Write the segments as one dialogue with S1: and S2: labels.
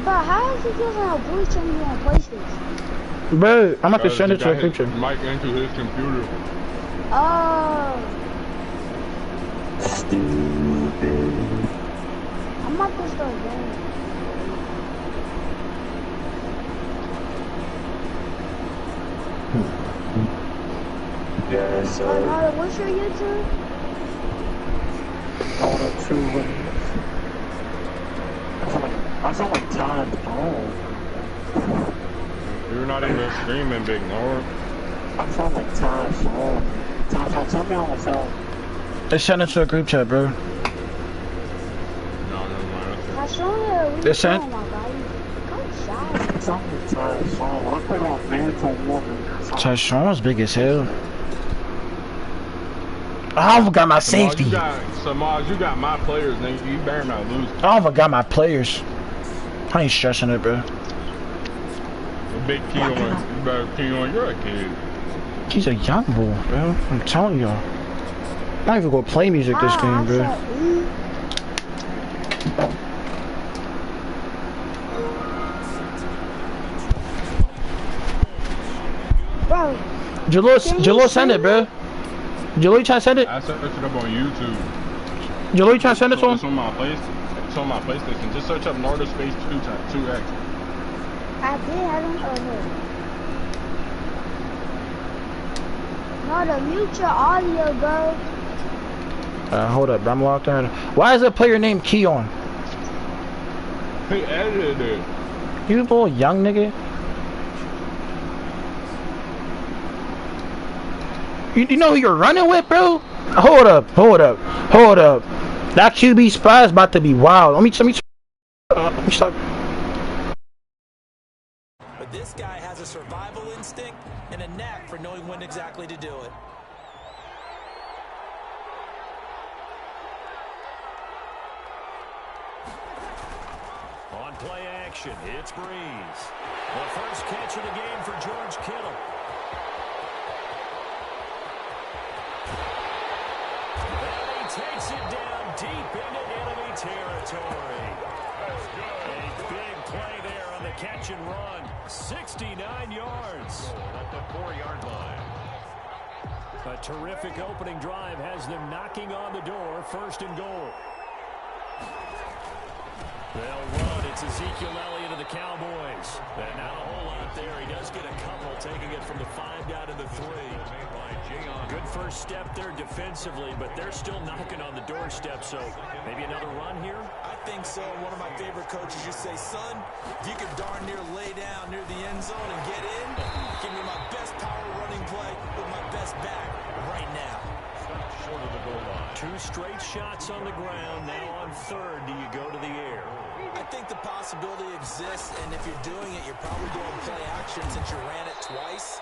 S1: But how is he using a voice changer on PlayStation?
S2: Bro, I'm about to send it to a picture.
S3: Mic into his computer.
S1: Oh.
S4: Stupid.
S1: I'm about to start going.
S4: Yeah, so.
S1: Nardo, what's your YouTube?
S4: I sound like Todd.
S3: You're not even screaming, Big Nord.
S4: I sound like Todd. Todd, tell me on the phone.
S2: They sent it to a group chat, bro.
S3: No, never mind.
S1: I showed you.
S2: They sent. Tyshawn's big as hell. I forgot my safety.
S3: Samaj, you got my players, nigga. You better not lose.
S2: I forgot my players. I ain't stressing it, bro.
S3: The big key on. You better key on. You're a kid.
S2: He's a young boy, bro. I'm telling y'all. I'm not even gonna play music this game, bro.
S1: Bro.
S2: Jalil, send it, bro. Jalil, you trying to send it?
S3: I searched it up on YouTube.
S2: Jalil, you trying to send it to him?
S3: It's on my PlayStation. It's on my PlayStation. Just search up NARDO space 2x.
S1: I did. I don't know. Nardo, mute your audio, bro.
S2: Hold up, I'm locked in. Why is a player named Keon?
S3: He edited it.
S2: You little young nigga. You know who you're running with, bro? Hold up. That QB spy is about to be wild. Let me stop.
S5: But this guy has a survival instinct and a knack for knowing when exactly to do it. On play action, it's Breeze. The first catch of the game for George Kittle. Takes it down deep into enemy territory. A big play there on the catch and run. 69 yards. At the 4-yard line. A terrific opening drive has them knocking on the door. First and goal. They'll run. It's Ezekiel Elliott of the Cowboys. And not a whole lot there. He does get a couple, taking it from the 5 down to the 3. Good first step there defensively, but they're still knocking on the doorstep, so maybe another run here?
S6: I think so. One of my favorite coaches used to say, son, if you could darn near lay down near the end zone and get in, give me my best power running play with my best back right now.
S5: Short of the goal line. 2 straight shots on the ground. Now on 3rd, do you go to the air?
S6: I think the possibility exists, and if you're doing it, you're probably going play action since you ran it twice.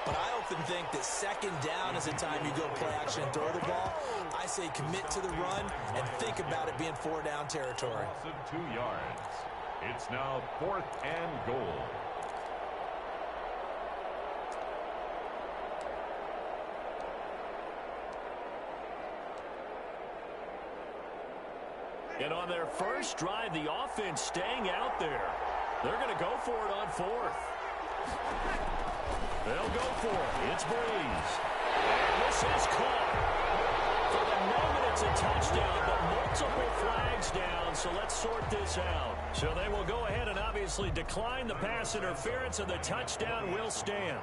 S6: But I often think that 2nd down is the time you go play action and throw the ball. I say commit to the run and think about it being 4-down territory.
S7: 2 yards. It's now 4th and goal.
S5: And on their first drive, the offense staying out there. They're going to go for it on 4th. They'll go for it. It's Breeze. And this is caught. For the moment, it's a touchdown, but multiple flags down, so let's sort this out. So they will go ahead and obviously decline the pass interference, and the touchdown will stand.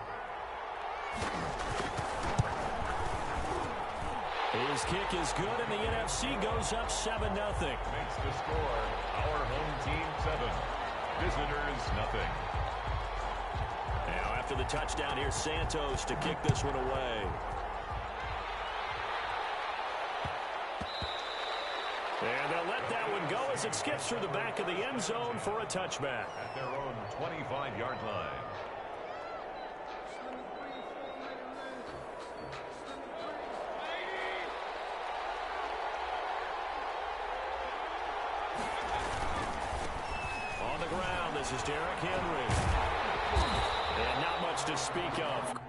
S5: His kick is good, and the NFC goes up 7-0.
S7: Makes the score. Our home team 7. Visitors nothing.
S5: Now after the touchdown, here's Santos to kick this one away. And they'll let that one go as it skips through the back of the end zone for a touchback.
S7: At their own 25-yard line.
S5: On the ground, this is Derrick Henry. And not much to speak of.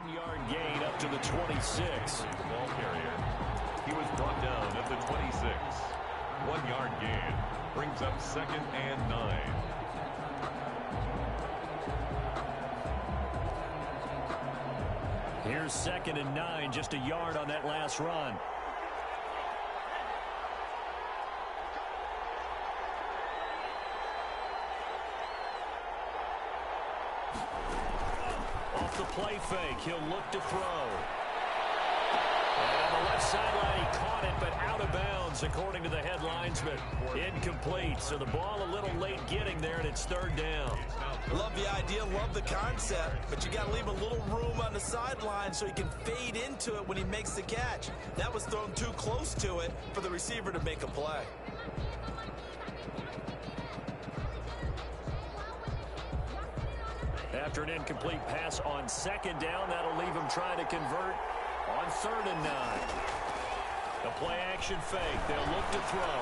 S5: 1-yard gain up to the 26.
S7: The ball carrier. He was brought down at the 26. 1-yard gain brings up 2nd and 9.
S5: Here's 2nd and 9, just a yard on that last run. Off the play fake, he'll look to throw. And on the left sideline, he caught it, but out of bounds, according to the head linesman. Incomplete, so the ball a little late getting there, and it's 3rd down.
S6: Love the idea, love the concept, but you got to leave a little room on the sideline so he can fade into it when he makes the catch. That was thrown too close to it for the receiver to make a play.
S5: After an incomplete pass on 2nd down, that'll leave him trying to convert on 3rd and 9. The play action fake. They'll look to throw.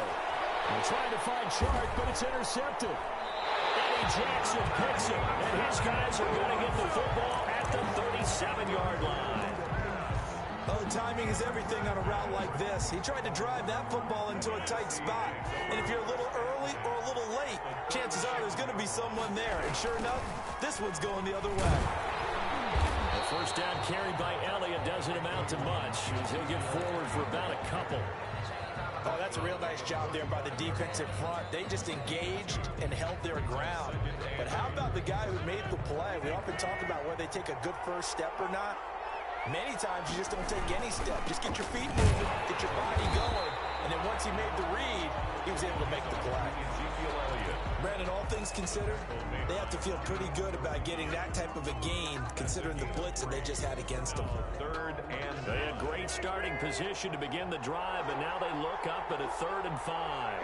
S5: They're trying to find Chark, but it's intercepted. Eddie Jackson picks it, and his guys are going to get the football at the 37-yard line.
S6: Oh, timing is everything on a route like this. He tried to drive that football into a tight spot. And if you're a little early or a little late, chances are there's going to be someone there. And sure enough, this one's going the other way.
S5: The first down carry by Elliott doesn't amount to much, as he'll get forward for about a couple.
S6: Oh, that's a real nice job there by the defensive front. They just engaged and held their ground. But how about the guy who made the play? We often talk about whether they take a good first step or not. Many times you just don't take any step. Just get your feet moving, get your body going, and then once he made the read, he was able to make the play. Brandon, all things considered, they have to feel pretty good about getting that type of a gain, considering the blitz that they just had against them.
S7: 3rd and
S5: They had great starting position to begin the drive, but now they look up at a 3rd and 5.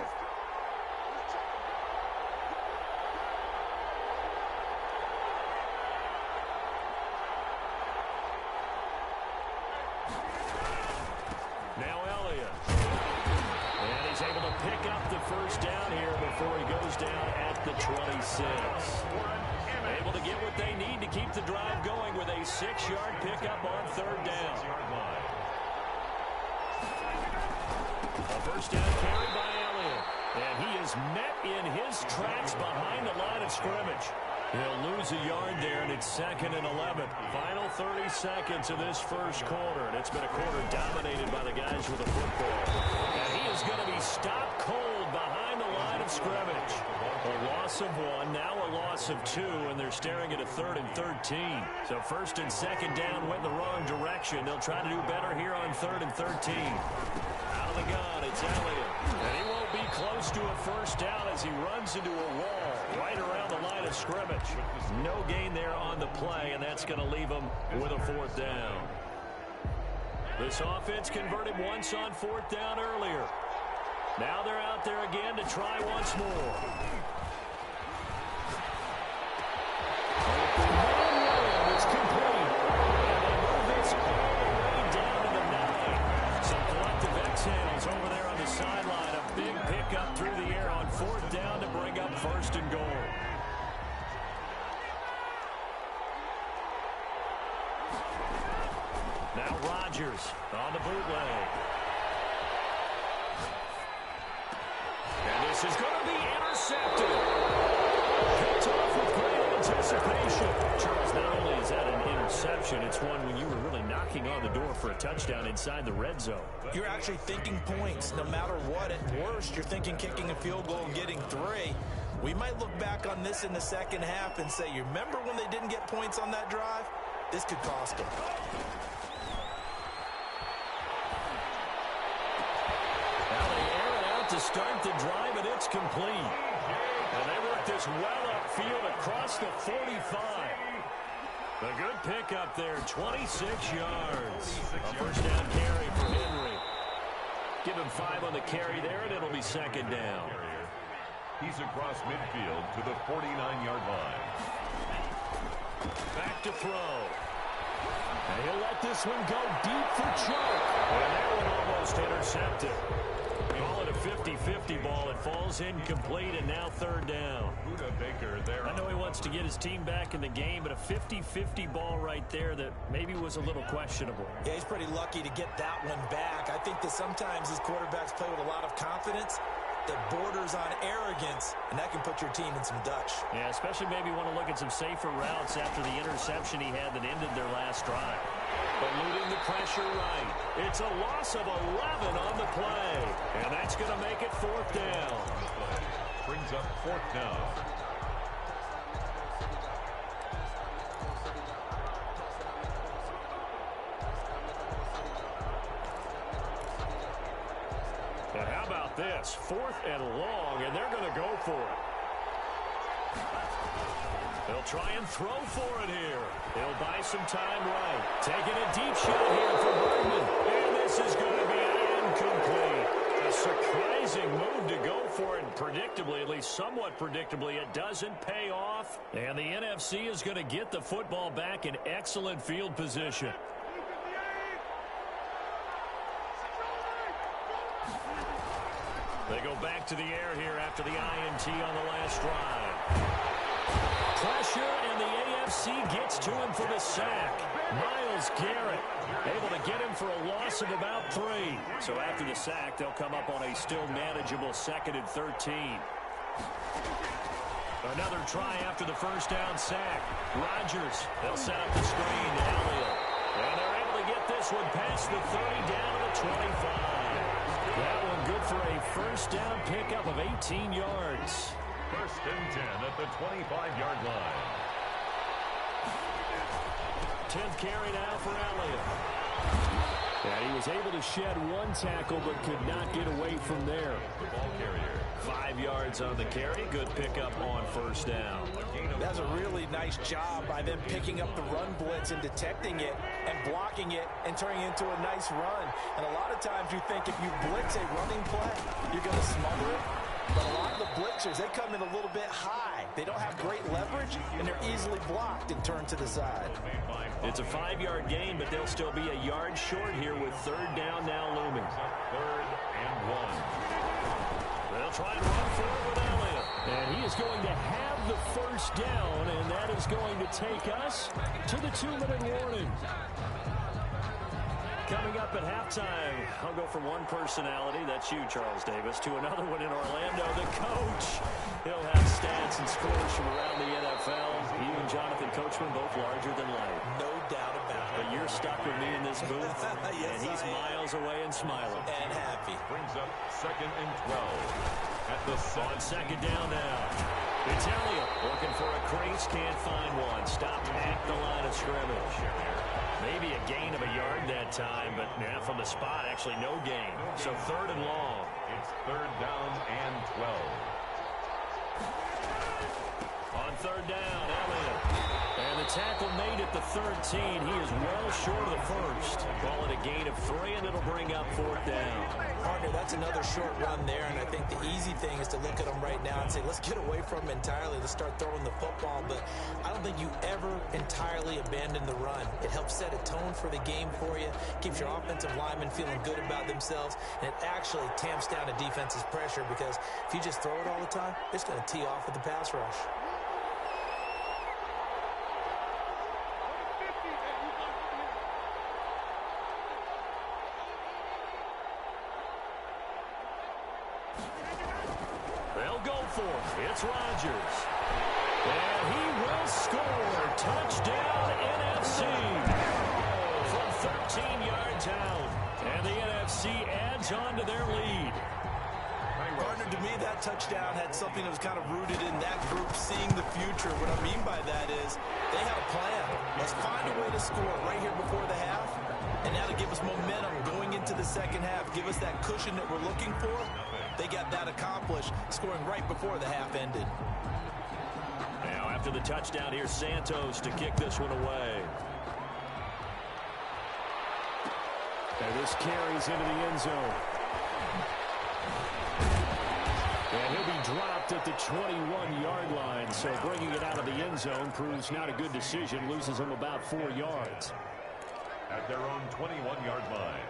S5: Now Elliott. And he's able to pick up the first down here before he goes down at the 26. Able to get what they need to keep the drive going with a 6-yard pickup on 3rd down. A first down carry by Elliott. And he is met in his tracks behind the line of scrimmage. He'll lose a yard there, and it's 2nd and 11. Final 30 seconds of this first quarter, and it's been a quarter dominated by the guys with the football. And he is going to be stopped cold behind the line of scrimmage. A loss of 1, now a loss of 2, and they're staring at a 3rd and 13. So 1st and 2nd down went the wrong direction. They'll try to do better here on 3rd and 13. Out of the gun, it's Elliott. And he won't be close to a first down as he runs into a wall right around the line of scrimmage. No gain there on the play, and that's going to leave him with a 4th down. This offense converted once on 4th down earlier. Now they're out there again to try once more. It's complete. And they move this all the way down to the 9. Some collective exhales over there on the sideline. A big pickup through the air on 4th down to bring up 1st and goal. Now Rodgers on the bootleg. And this is going to be intercepted. Picked off with great anticipation. Charles, not only is that an interception, it's one when you were really knocking on the door for a touchdown inside the red zone.
S6: You're actually thinking points. No matter what, at worst, you're thinking kicking a field goal and getting 3. We might look back on this in the second half and say, you remember when they didn't get points on that drive? This could cost them.
S5: To start the drive, and it's complete. And they work this well upfield across the 45. A good pickup there, 26 yards. A first down carry for Henry. Give him 5 on the carry there, and it'll be 2nd down.
S7: He's across midfield to the 49-yard line.
S5: Back to throw. And he'll let this one go deep for Chark. And that one almost intercepted. Call it a 50-50 ball. It falls incomplete, and now 3rd down.
S7: Buda Baker there.
S5: I know he wants chance to get his team back in the game, but a 50-50 ball right there that maybe was a little questionable.
S6: Yeah, he's pretty lucky to get that one back. I think that sometimes these quarterbacks play with a lot of confidence that borders on arrogance, and that can put your team in some Dutch.
S5: Yeah, especially maybe want to look at some safer routes after the interception he had that ended their last drive. Eluding the pressure right. It's a loss of 11 on the play, and that's going to make it 4th down.
S7: Brings up 4th down.
S5: And how about this? 4th and long, and they're going to go for it. They'll try and throw for it here. They'll buy some time right. Taking a deep shot here for Bergman. And this is going to be incomplete. A surprising move to go for it. Predictably, at least somewhat predictably, it doesn't pay off. And the NFC is going to get the football back in excellent field position. They go back to the air here after the INT on the last drive. Pressure, and the AFC gets to him for the sack. Myles Garrett able to get him for a loss of about 3. So after the sack, they'll come up on a still manageable 2nd and 13. Another try after the first down sack. Rodgers, they'll set up the screen to Elliott. And they're able to get this one past the 30 down to the 25. That one good for a first down pickup of 18 yards.
S7: 1st and 10 at the 25-yard line.
S5: 10th carry now for Elliott. And he was able to shed 1 tackle but could not get away from there.
S7: The ball carrier.
S5: 5 yards on the carry. Good pickup on first down.
S6: That's a really nice job by them picking up the run blitz and detecting it and blocking it and turning it into a nice run. And a lot of times you think if you blitz a running play, you're going to smother it. But a lot of the blitzers, they come in a little bit high. They don't have great leverage, and they're easily blocked and turned to the side.
S5: It's a 5-yard gain, but they'll still be a yard short here with 3rd down now looming.
S7: 3rd and 1.
S5: They'll try and run forward with Elliott. And he is going to have the first down, and that is going to take us to the 2-minute warning. Coming up at halftime, I'll go from one personality, that's you, Charles Davis, to another one in Orlando, the coach. He'll have stats and scores from around the NFL. You and Jonathan Coachman both larger than life.
S6: No doubt about it.
S5: But you're stuck with me in this booth,
S6: Yes,
S5: and he's miles away and smiling.
S6: And happy.
S7: Brings up 2nd and 12 at the
S5: On 2nd down now. It's Elliott looking for a crease, can't find one. Stopped at the line of scrimmage. Maybe a gain of a yard that time, but now from the spot, actually no gain. So 3rd and long.
S7: It's 3rd down and 12.
S5: On 3rd down, Elliott. And the tackle made at the 13. He is well short of the first. Call it a gain of 3, and it'll bring up 4th down.
S6: Partner, that's another short run there, and I think the easy thing is to look at him right now and say, let's get away from him entirely. Let's start throwing the football, but I don't think you ever entirely abandon the run. It helps set a tone for the game for you, keeps your offensive linemen feeling good about themselves, and it actually tamps down a defense's pressure because if you just throw it all the time, it's going to tee off with the pass rush.
S5: They'll go for it. It's Rodgers. And he will score. Touchdown, NFC. From 13 yards out. And the NFC adds on to their lead.
S6: Partner, to me, that touchdown had something that was kind of rooted in that group seeing the future. What I mean by that is they had a plan. Let's find a way to score right here before the half. And now to give us momentum going into the second half, give us that cushion that we're looking for. They got that accomplished, scoring right before the half ended.
S5: Now after the touchdown, here's Santos to kick this one away. And this carries into the end zone. And he'll be dropped at the 21-yard line, so bringing it out of the end zone proves not a good decision, loses him about 4 yards.
S7: At their own 21-yard line.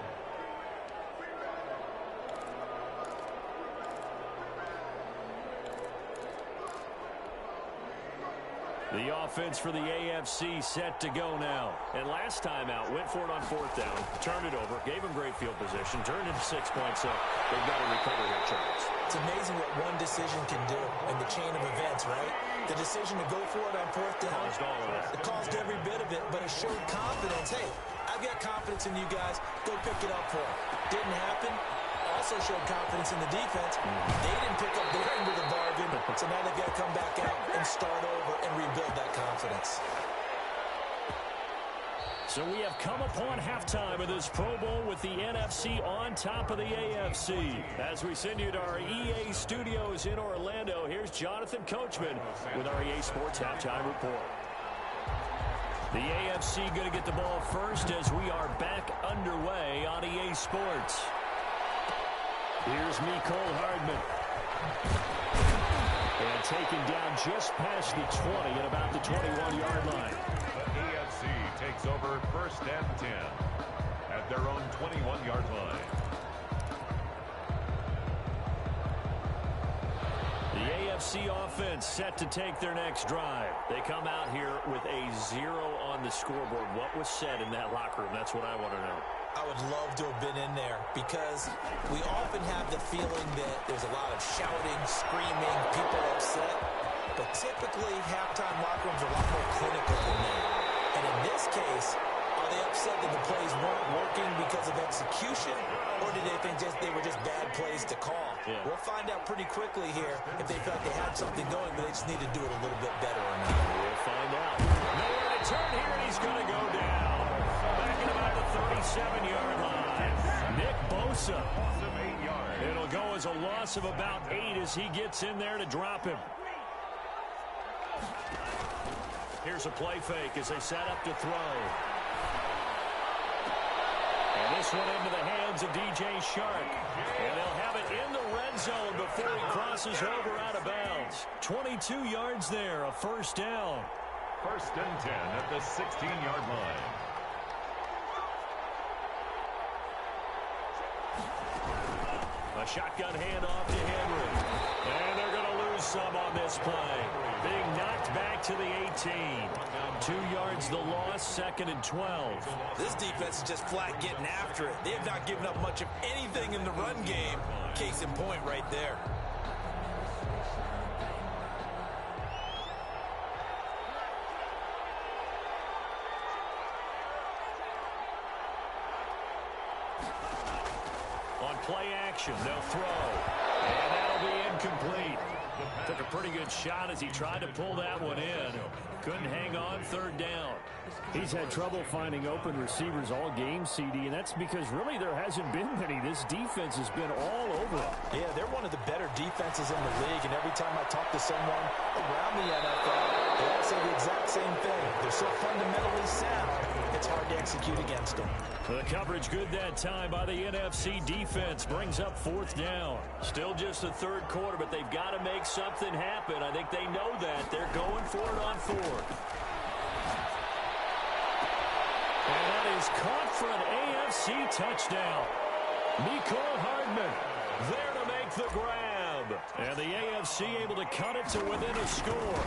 S5: The offense for the AFC set to go now. And last time out, went for it on 4th down, turned it over, gave him great field position, turned into 6 points. So they've got to recover here, Charles.
S6: It's amazing what one decision can do in the chain of events, right? The decision to go for it on 4th down, it caused every bit of it, but it showed confidence. Hey, I've got confidence in you guys. Go pick it up for them. Didn't happen. Also showed confidence in the defense. They didn't pick up their end of the bargain, so now they've got to come back out and start over and rebuild that confidence.
S5: So we have come upon halftime of this Pro Bowl with the NFC on top of the AFC. As we send you to our EA studios in Orlando, here's Jonathan Coachman with our EA Sports Halftime Report. The AFC going to get the ball first as we are back underway on EA Sports. Here's Mecole Hardman. And taken down just past the 20 at about the 21-yard line.
S7: The AFC takes over 1st and 10 at their own 21-yard line.
S5: The AFC offense set to take their next drive. They come out here with a 0 on the scoreboard. What was said in that locker room? That's what I want to know.
S6: I would love to have been in there because we often have the feeling that there's a lot of shouting, screaming, people upset. But typically, halftime locker rooms are a lot more clinical than that. And in this case, are they upset that the plays weren't working because of execution? Or did they think they were just bad plays to call? Yeah. We'll find out pretty quickly here if they felt they had something going, but they just need to do it a little bit better or not.
S5: We'll find out. Nowhere to turn here, and he's going to go down. Back at about the 37-yard line. Nick Bosa. It'll go as a loss of about 8 as he gets in there to drop him. Here's a play fake as they set up to throw. And this one into the hands of DJ Shark. And they'll have it in the red zone before he crosses over out of bounds. 22 yards there, a 1st down.
S7: 1st and 10 at the 16-yard line.
S5: A shotgun handoff to Henry. And they're going to lose some on this play. Being knocked back to the 18. 2 yards the loss, 2nd and 12.
S6: This defense is just flat getting after it. They have not given up much of anything in the run game. Case in point right there.
S5: On play action, they'll throw. And that'll be incomplete. Took a pretty good shot as he tried to pull that one in. Couldn't hang on, 3rd down.
S8: He's had trouble finding open receivers all game, CD, and that's because really there hasn't been many. This defense has been all over him.
S6: Yeah, they're one of the better defenses in the league, and every time I talk to someone around the NFL, they all say the exact same thing. They're so fundamentally sound, it's hard to execute against them.
S5: The coverage good that time by the NFC defense brings up 4th down. Still just the 3rd quarter, but they've got to make something happen. I think they know that. They're going for it on 4th. And that is caught for an AFC touchdown. Mecole Hardman there to make the grab. And the AFC able to cut it to within a score.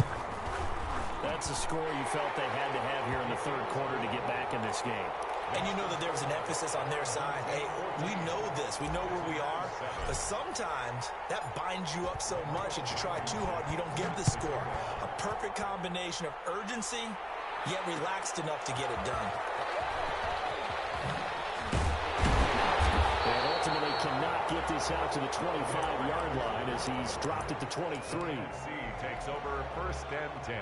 S5: That's a score you felt they had to have here in the 3rd quarter to get back in this game.
S6: And you know that there was an emphasis on their side. Hey, we know this. We know where we are. But sometimes that binds you up so much that you try too hard and you don't get the score. A perfect combination of urgency, yet relaxed enough to get it done.
S5: And ultimately cannot get this out to the 25-yard line as he's dropped it to 23.
S7: Takes over 1st and 10.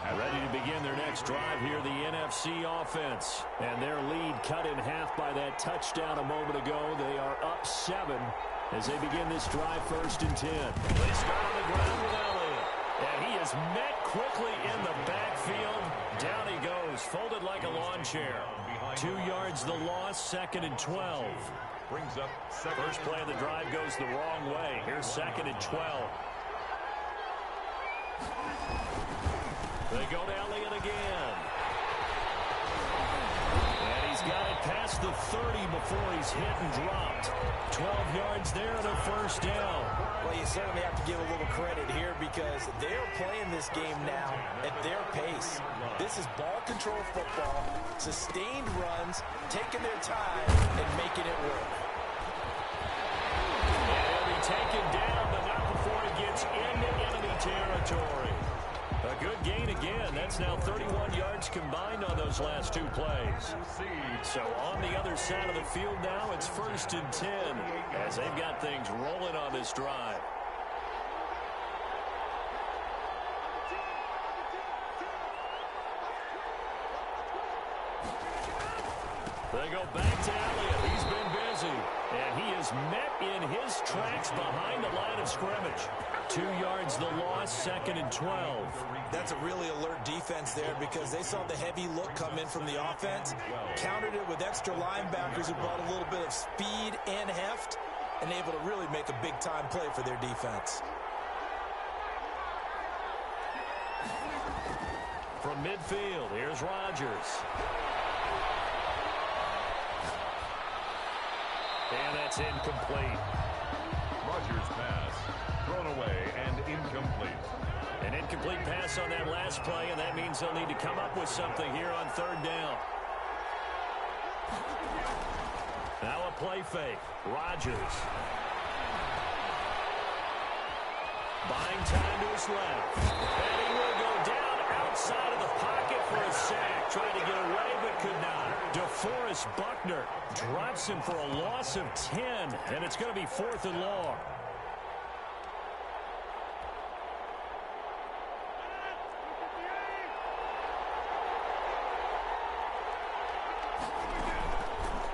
S5: Ready to begin their next drive here, the NFC offense. And their lead cut in half by that touchdown a moment ago. They are up 7 as they begin this drive 1st and 10. They start on the ground with Elliott. And he is met quickly in the backfield. Down he goes, folded like a lawn chair. 2 yards the loss, 2nd and 12.
S7: Brings up
S5: First play of the drive goes the wrong way. Here's 2nd and 12. They go to Elliott again. And he's got it past the 30 before he's hit and dropped. 12 yards there and a 1st down.
S6: Well, you certainly have to give a little credit here because because they're playing this game now at their pace. This is ball control football, sustained runs, taking their time, and making it work.
S5: And he'll be taken down, but not before he gets into enemy territory. A good gain again. That's now 31 yards combined on those last two plays. So on the other side of the field now, it's 1st and 10 as they've got things rolling on this drive. They go back to Elliott. He's been busy. And he is met in his tracks behind the line of scrimmage. 2 yards the loss, 2nd and 12.
S6: That's a really alert defense there because they saw the heavy look come in from the offense, countered it with extra linebackers who brought a little bit of speed and heft, and able to really make a big-time play for their defense.
S5: From midfield, here's Rodgers. And that's incomplete.
S7: Rodgers' pass thrown away and incomplete.
S5: An incomplete pass on that last play, and that means they'll need to come up with something here on 3rd down. Now a play fake. Rodgers. Buying time to his left. And he will go down outside of the pocket for a sack. Tried to get away, but could not. DeForest Buckner drops him for a loss of 10, and it's going to be 4th and long.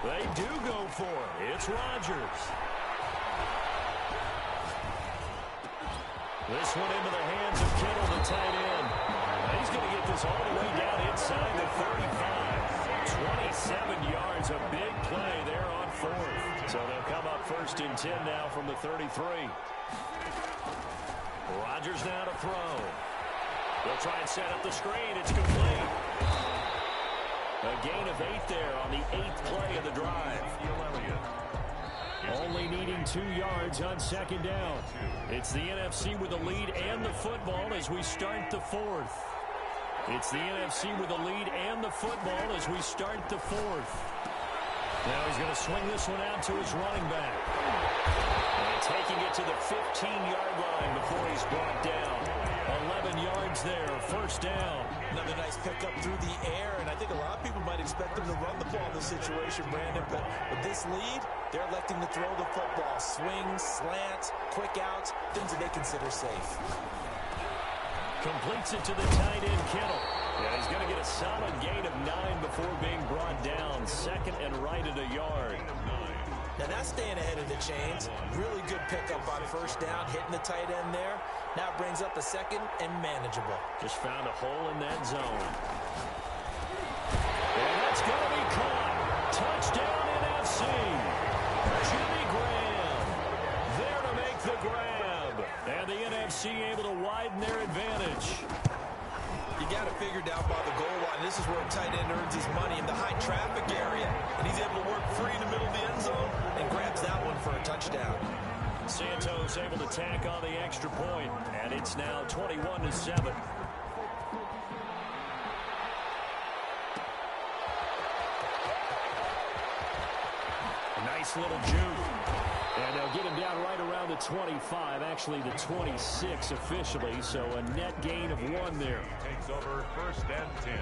S5: They do go for it. It's Rodgers. This one into the hands of Kittle, the tight end. He's going to get this all the way down inside the 35. 27 yards, a big play there on 4th. So they'll come up 1st and 10 now from the 33. Rodgers now to throw. They'll try and set up the screen. It's complete. A gain of 8 there on the 8th play of the drive. Only needing 2 yards on 2nd down. It's the NFC with the lead and the football as we start the 4th. It's the NFC with the lead and the football as we start the 4th. Now he's going to swing this one out to his running back. And taking it to the 15-yard line before he's brought down. 11 yards there, 1st down.
S6: Another nice pickup through the air, and I think a lot of people might expect them to run the ball in this situation, Brandon, but with this lead, they're electing to throw the football. Swings, slants, quick outs, things that they consider safe.
S5: Completes it to the tight end, Kittle. Yeah, he's going to get a solid gain of 9 before being brought down. 2nd and right at a yard.
S6: Now that's staying ahead of the chains. Really good pickup on 1st down, hitting the tight end there. Now brings up a 2nd and manageable.
S5: Just found a hole in that zone. And that's going to be caught. Touchdown NFC. Jimmy Graham there to make the grab. And the NFC able to widen their advantage.
S6: You got to figure down by the goal line. This is where a tight end earns his money in the high traffic area. And he's able to work free in the middle of the end zone and grabs that one for a touchdown.
S5: Santos able to tack on the extra point, and it's now 21-7. Nice little juke. And they'll get him down right around the 25, actually the 26 officially, so a net gain of 1 there.
S7: Takes over 1st and 10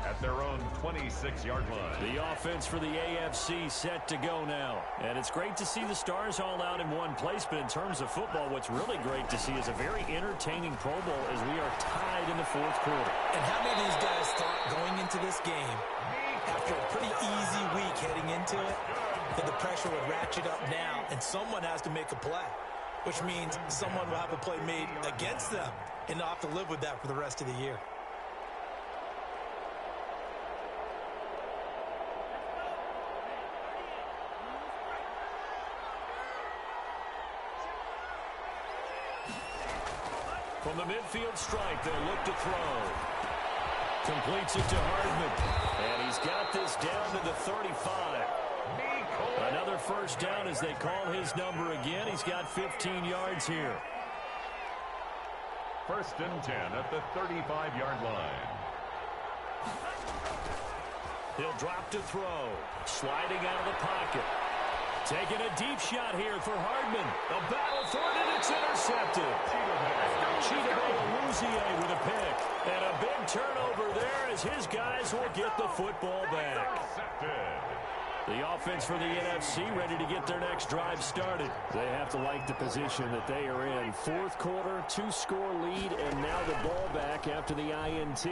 S7: at their own 26-yard line.
S5: The offense for the AFC set to go now. And it's great to see the stars all out in one place, but in terms of football, what's really great to see is a very entertaining Pro Bowl as we are tied in the 4th quarter.
S6: And how many of these guys thought going into this game, after a pretty easy week heading into it, that the pressure would ratchet up now, and someone has to make a play, which means someone will have a play made against them, and they'll have to live with that for the rest of the year.
S5: From the midfield stripe, they'll look to throw. Completes it to Hardman. And he's got this down to the 35. Another 1st down as they call his number again. He's got 15 yards here.
S7: First and 10 at the 35-yard line.
S8: He'll drop to throw. Sliding out of the pocket. Taking a deep shot here for Hardman. A battle for it, and it's intercepted. Chidobe with a pick. And a big turnover there as his guys will get the football back. The offense for the NFC ready to get their next drive started. They have to like the position that they are in. Fourth quarter, 2-score lead, and now the ball back after the INT.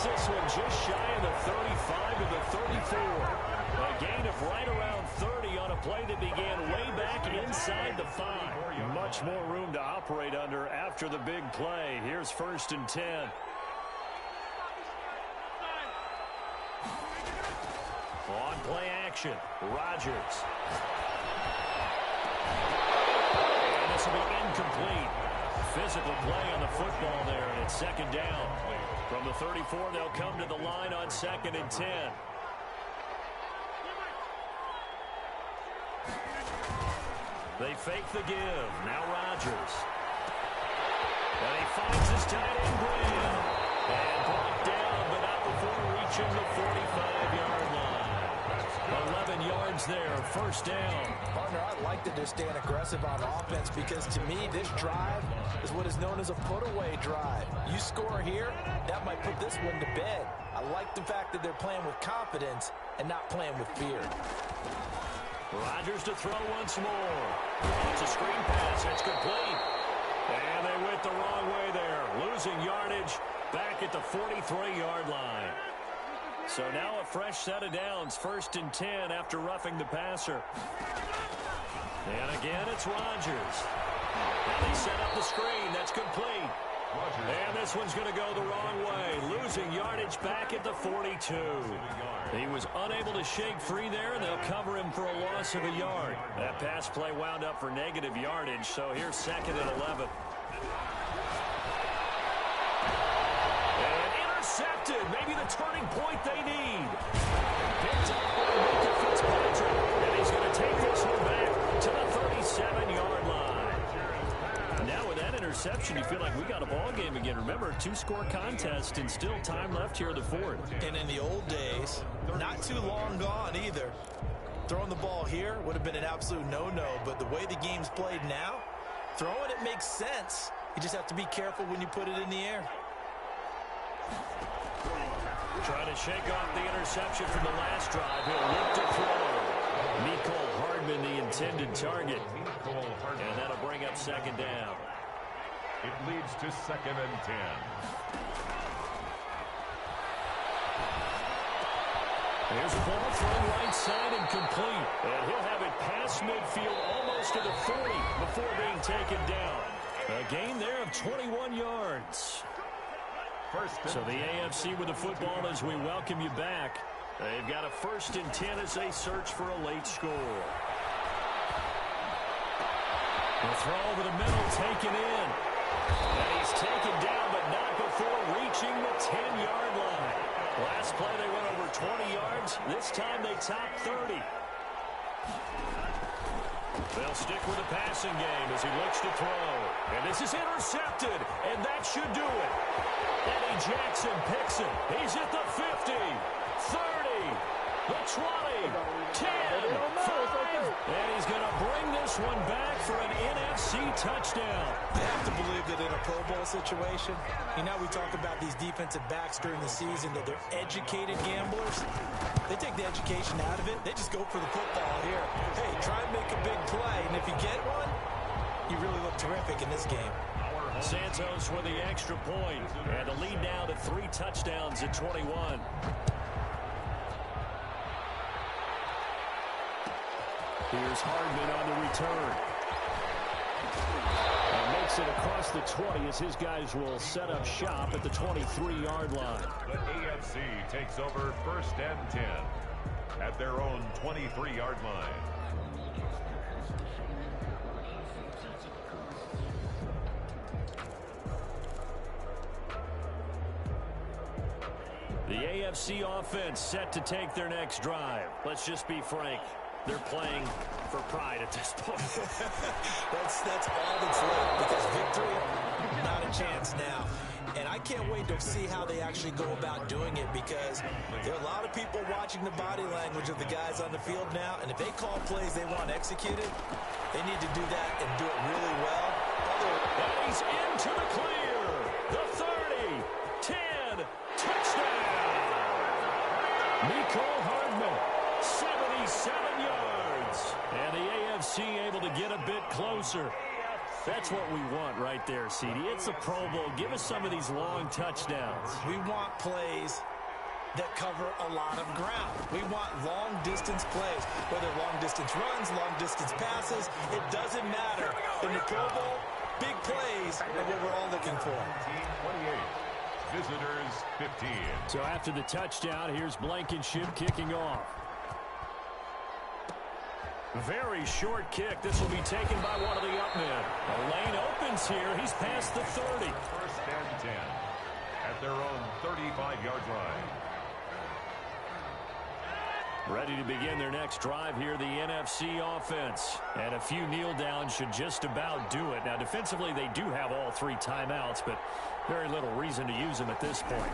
S8: This one just shy of the 35 to the 34. A gain of right around 30 on a play that began way back inside the 5. Much more room to operate under after the big play. Here's first and 10. On play action, Rodgers. And this will be incomplete. Physical play on the football there, and it's second down. From the 34, they'll come to the line on second and 10. They fake the give. Now Rodgers. And he finds his tight end, Graham. And brought down, but not before reaching the 45-yard line. 11 yards there, first down.
S6: Partner, I'd like to just stand aggressive on offense because to me, this drive is what is known as a put-away drive. You score here, that might put this one to bed. I like the fact that they're playing with confidence and not playing with fear.
S8: Rodgers to throw once more. It's a screen pass. It's complete. And they went the wrong way there. Losing yardage back at the 43-yard line. So now a fresh set of downs. First and 10 after roughing the passer. And again, it's Rodgers. And they set up the screen. That's complete. And this one's going to go the wrong way. Losing yardage back at the 42. He was unable to shake free there, and they'll cover him for a loss of a yard. That pass play wound up for negative yardage, so here's second and 11. And intercepted. Maybe the turning point they need. Picked up by Micah Fitzpatrick. And he's going to take this one back to the 37-yard line. Now with that interception, you feel like we got a ball game again. Remember, a 2-score contest and still time left here in the fourth.
S6: And in the old days, not too long gone either, throwing the ball here would have been an absolute no-no. But the way the game's played now, throwing it makes sense. You just have to be careful when you put it in the air.
S8: Trying to shake off the interception from the last drive. He'll look to throw. Mecole Hardman, the intended target. And that'll bring up second down.
S7: It leads to second and 10.
S8: Here's a ball thrown right side and complete. And he'll have it past midfield almost to the 40 before being taken down. A gain there of 21 yards. So the AFC with the football as we welcome you back. They've got a first and 10 as they search for a late score. The throw over the middle taken in. And he's taken down, but not before reaching the 10-yard line. Last play they went over 20 yards. This time they topped 30. They'll stick with the passing game as he looks to throw. And this is intercepted, and that should do it. Eddie Jackson picks it. He's at the 50, 30, the 20, 10, 5, and he's going to bring this one back for an NFC touchdown.
S6: I have to believe that in a Pro Bowl situation, you know, we talk about these defensive backs during the season, that they're educated gamblers. They take the education out of it. They just go for the football here. Hey, try and make a big play, and if you get one, you really look terrific in this game.
S8: Santos with the extra point, and the lead now to 3 touchdowns at 21. Here's Hardman on the return. And makes it across the 20 as his guys will set up shop at the 23-yard line.
S7: The AFC takes over first and 10 at their own 23-yard line. The
S8: AFC offense set to take their next drive. Let's just be frank. they're playing for pride at this point.
S6: that's all that's left, because victory, not a chance now. And I can't wait to see how they actually go about doing it, because there are a lot of people watching the body language of the guys on the field now, and if they call plays they want executed, they need to do that and do it really well.
S8: And he's into the clear. The 30, 10, touchdown. Nicole Hardman, 77 yards. And the AFC able to get a bit closer. That's what we want right there, CD. It's a Pro Bowl. Give us some of these long touchdowns.
S6: We want plays that cover a lot of ground. We want long-distance plays, whether long-distance runs, long-distance passes. It doesn't matter. In the Pro Bowl, big plays are what we're all looking for.
S7: 28. Visitors 15.
S8: So after the touchdown, here's Blankenship kicking off. Very short kick. This will be taken by one of the up men. A lane opens here. He's past the 30.
S7: First and 10 at their own 35-yard line.
S8: Ready to begin their next drive here, the NFC offense. And a few kneel downs should just about do it. Now, defensively, they do have all 3 timeouts, but very little reason to use them at this point.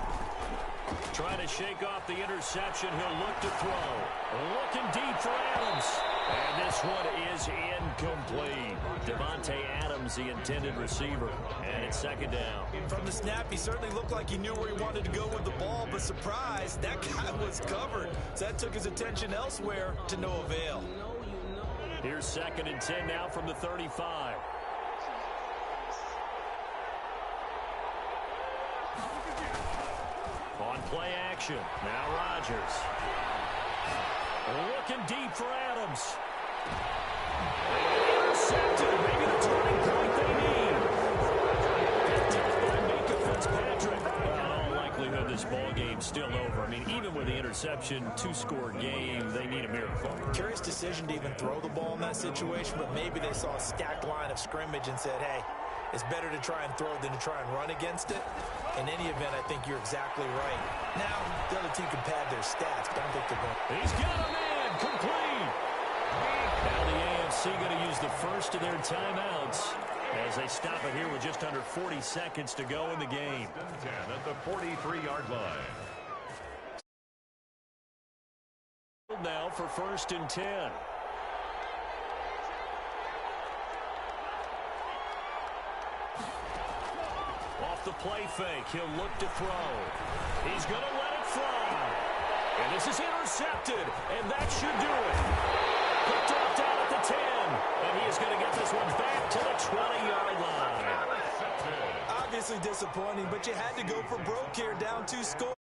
S8: Trying to shake off the interception. He'll look to throw. Looking deep for Adams. And this one is incomplete. Devontae Adams, the intended receiver. And it's second down.
S6: From the snap, he certainly looked like he knew where he wanted to go with the ball, but surprise, that guy was covered. So that took his attention elsewhere to no avail.
S8: Here's second and 10 now from the 35. On play action. Now Rodgers. Looking deep for Adams. Intercepted. Maybe the turning point they need. Picked by Minka Fitzpatrick. In all likelihood, this ball game's still over. I mean, even with the interception, 2-score game, they need a miracle.
S6: Curious decision to even throw the ball in that situation, but maybe they saw a stacked line of scrimmage and said, hey, it's better to try and throw than to try and run against it. In any event, I think you're exactly right. Now, the other team can pad their stats, but I don't think they're going.
S8: He's got a man, complete. Now the AFC going to use the first of their timeouts as they stop it here with just under 40 seconds to go in the game.
S7: 10 at the 43-yard line.
S8: Now for first and 10. Off the play fake, he'll look to throw. He's going to let it fly. And this is intercepted, and that should do it. Picked off down at the 10, and he is going to get this one back to the 20-yard line.
S6: Obviously disappointing, but you had to go for broke here, down 2 scores.